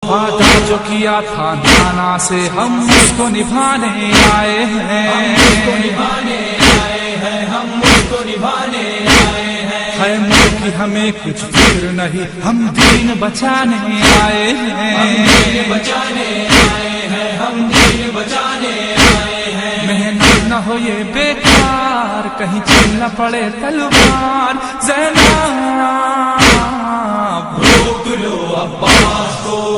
वादा जो किया था नाना से हम उसको निभाने आए हैं, हम उसको निभाने आए हैं। है मुल्क की हमें कुछ फिक्र नहीं, हम दीन बचाने आए हैं, बचाने आए हैं, हम दीन बचाने आए हैं। मेहनत न हो ये बेकार, कहीं चल न पड़े तलवार। ज़ैनब रोक लो अब्बास को।